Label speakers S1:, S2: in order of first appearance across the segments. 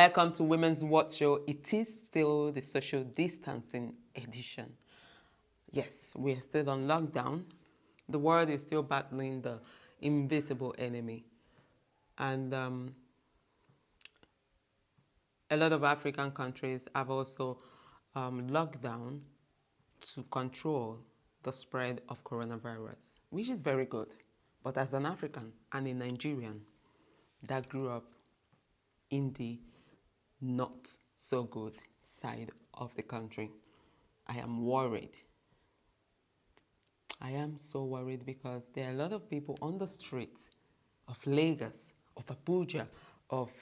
S1: Welcome to Women's Watch Show. It is still the social distancing edition. Yes, we are still on lockdown. The world is still battling the invisible enemy. And a lot of African countries have also locked down to control the spread of coronavirus, which is very good. But as an African and a Nigerian that grew up in the not so good side of the country, I am worried. I am so worried because there are a lot of people on the streets of Lagos, of Abuja, of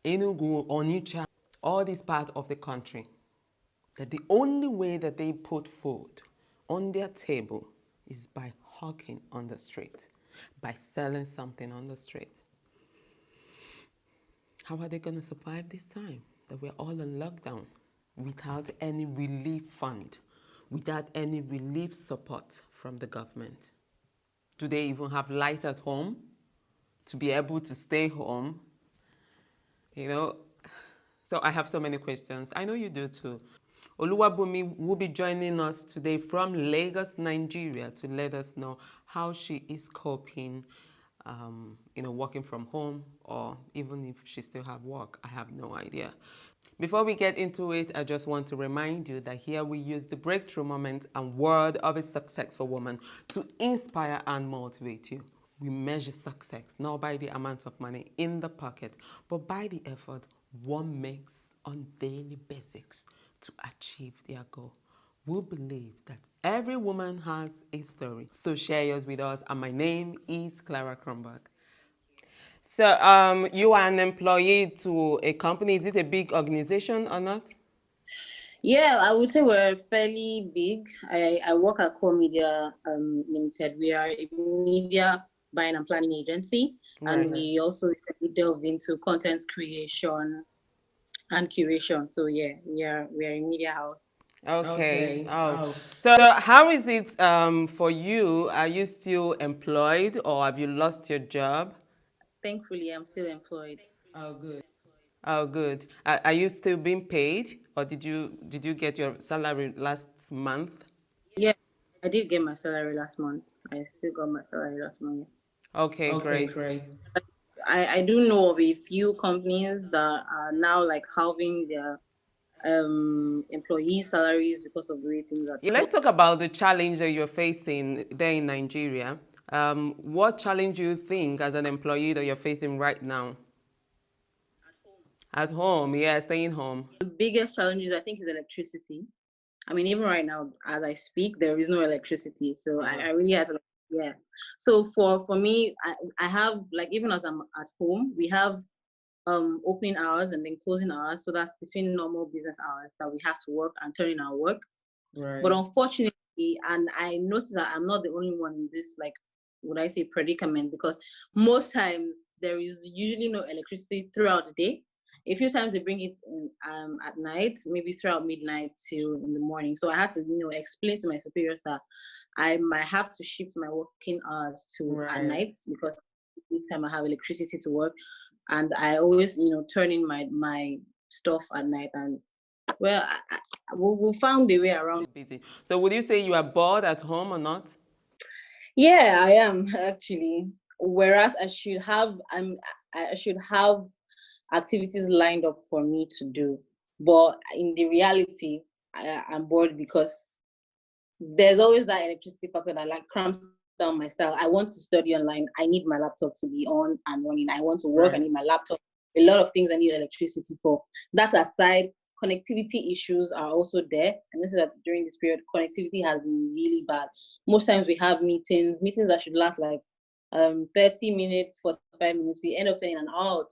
S1: Enugu, Onitsha, all this part of the country, that the only way that they put food on their table is by hawking on the street, by selling something on the street. How are they going to survive this time that we're all on lockdown without any relief fund, without any relief support from the government? Do they even have light at home to be able to stay home? So I have so many questions. I know you do too. Oluwabumi will be joining us today from Lagos, Nigeria, to let us know how she is coping, working from home, or even if she still have work. I have no idea. Before we get into it, I just want to remind you that here we use the breakthrough moment and word of a successful woman to inspire and motivate you. We measure success not by the amount of money in the pocket, but by the effort one makes on daily basics to achieve their goal. We believe that every woman has a story. So share yours with us. And my name is Clara Kronborg. So you are an employee to a company. Is it a big organization or not?
S2: Yeah, I would say we're fairly big. I work at Core Media Limited. We are a media buying and planning agency,
S1: Right.
S2: and we also recently delved into content creation and curation. So yeah, we are a media house.
S1: Okay. So how is it for you? Are you still employed or have you lost your job?
S2: Thankfully, I'm still employed.
S1: Oh, good. Are you still being paid, or did you get your salary last month?
S2: Yeah, I did get my salary last month. I still got my salary last month.
S1: Okay, great.
S2: I do know of a few companies that are now like halving their employee salaries because of the way things are.
S1: Yeah, let's talk about the challenge that you're facing there in Nigeria. What challenge do you think as an employee that you're facing right now? At home, yeah, staying home.
S2: The biggest challenges I think is electricity. I mean, even right now, as I speak, there is no electricity. So I really had to, yeah. So for me, I have like, even as I'm at home, we have opening hours and then closing hours. So that's between normal business hours that we have to work and turn in our work.
S1: Right.
S2: But unfortunately, and I noticed that I'm not the only one in this, like, would I say predicament, because most times there is usually no electricity throughout the day. A few times they bring it in, at night, maybe throughout midnight till in the morning. So I had to, explain to my superiors that I might have to shift my working hours to at night, because this time I have electricity to work, and I always, turn in my stuff at night. And well, we found a way around.
S1: Busy. So would you say you are bored at home or not?
S2: Yeah, I am actually. Whereas I should have activities lined up for me to do, but in the reality, I'm bored because there's always that electricity factor that like cramps down my style. I want to study online. I need my laptop to be on and running. I want to work. I need my laptop. A lot of things I need electricity for. That aside, connectivity issues are also there. And this is that during this period, connectivity has been really bad. Most times we have meetings that should last like 30 minutes, 45 minutes. We end up spending an hour or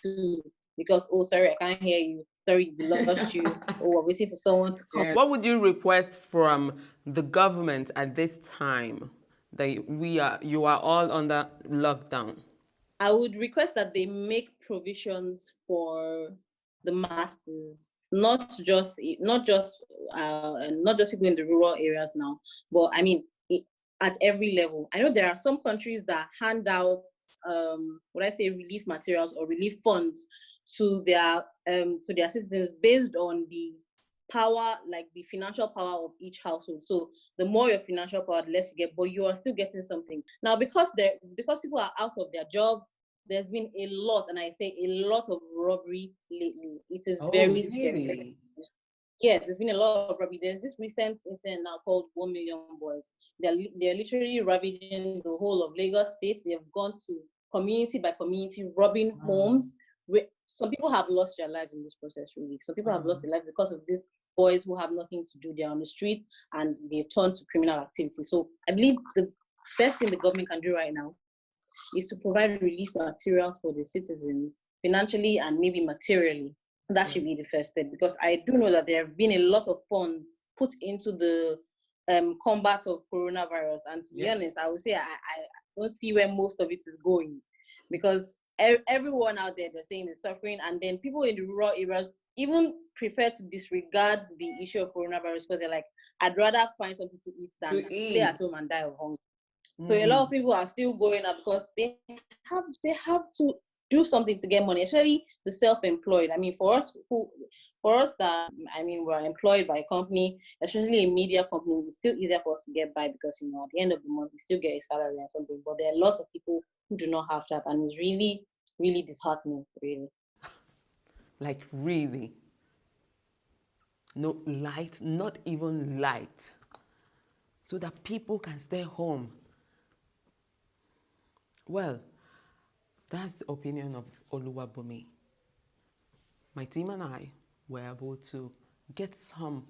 S2: two because, oh, sorry, I can't hear you. Sorry, we lost you. Oh, we're waiting for someone to come.
S1: What would you request from the government at this time that you are all under lockdown?
S2: I would request that they make provisions for the masses, not just people in the rural areas now, but I mean at every level. I know there are some countries that hand out would I say relief materials or relief funds to their citizens based on the power, like the financial power of each household. So the more your financial power, the less you get, but you are still getting something. Now, because people are out of their jobs, there's been a lot, and I say a lot of robbery lately. It is very scary. Yeah, there's been a lot of robbery. There's this recent incident now called 1 Million Boys. They're literally ravaging the whole of Lagos State. They've gone to community by community, robbing homes. Some people have lost their lives in this process, really. Some people have lost their lives because of these boys who have nothing to do. They're on the street and they've turned to criminal activity. So I believe the best thing the government can do right now is to provide relief materials for the citizens, financially and maybe materially. That should be the first step, because I do know that there have been a lot of funds put into the combat of coronavirus. And to be honest, I would say I don't see where most of it is going, because everyone out there, they're saying is suffering. And then people in the rural areas even prefer to disregard the issue of coronavirus, because they're like, I'd rather find something to eat than stay at home and die of hunger. So a lot of people are still going up because they have to do something to get money, especially the self-employed. I mean, for us that, I mean, we're employed by a company, especially a media company, it's still easier for us to get by because, you know, at the end of the month, we still get a salary and something. But there are lots of people who do not have that, and it's really, really disheartening, really.
S1: Like, really? No light, not even light, so that people can stay home. Well, that's the opinion of Oluwabumi. My team and I were able to get some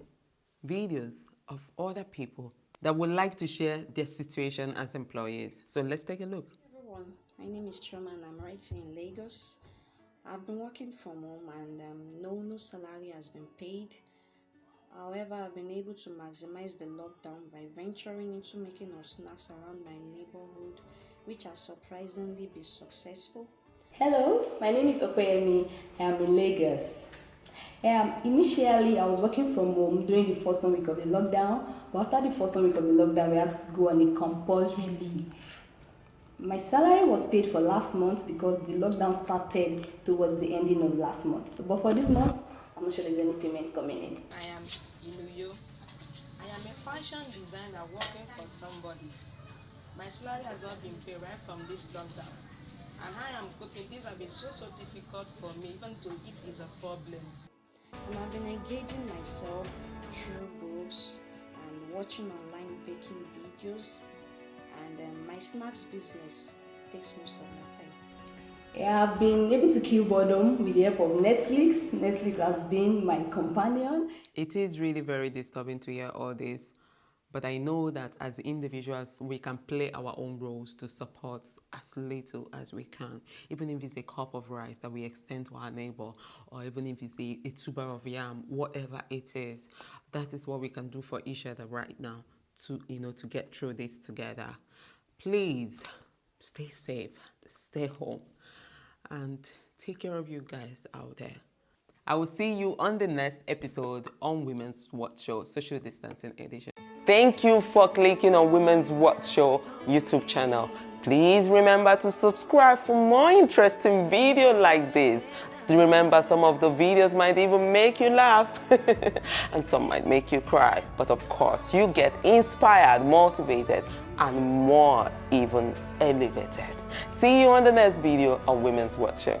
S1: videos of other people that would like to share their situation as employees. So let's take a look.
S3: Hey everyone, my name is Choma and I'm writing in Lagos. I've been working from home and no salary has been paid. However, I've been able to maximize the lockdown by venturing into making of snacks around my neighborhood, which has surprisingly been successful.
S4: Hello, my name is Okoyemi. I am in Lagos. Initially, I was working from home during the first 1 week of the lockdown, but after the first 1 week of the lockdown, we asked to go on a compulsory leave. My salary was paid for last month because the lockdown started towards the ending of last month. So, but for this month, I'm not sure there's any payments coming in.
S5: I am Inuyo. I am a fashion designer working for somebody. My salary has not been paid right from this lockdown. And I am coping. Things have been so difficult for me. Even to eat is a problem.
S3: And I've been engaging myself through books and watching online baking videos. And my snacks business takes most of my time.
S4: I've been able to kill boredom with the help of Netflix. Netflix has been my companion.
S1: It is really very disturbing to hear all this, but I know that as individuals, we can play our own roles to support as little as we can. Even if it's a cup of rice that we extend to our neighbor, or even if it's a tuber of yam, whatever it is, that is what we can do for each other right now to get through this together. Please stay safe, stay home, and take care of you guys out there. I will see you on the next episode on Women's Watch Show, Social Distancing Edition. Thank you for clicking on Women's Watch Show YouTube channel. Please remember to subscribe for more interesting videos like this. Remember, some of the videos might even make you laugh and some might make you cry. But of course, you get inspired, motivated, and more even elevated. See you on the next video on Women's Watch Show.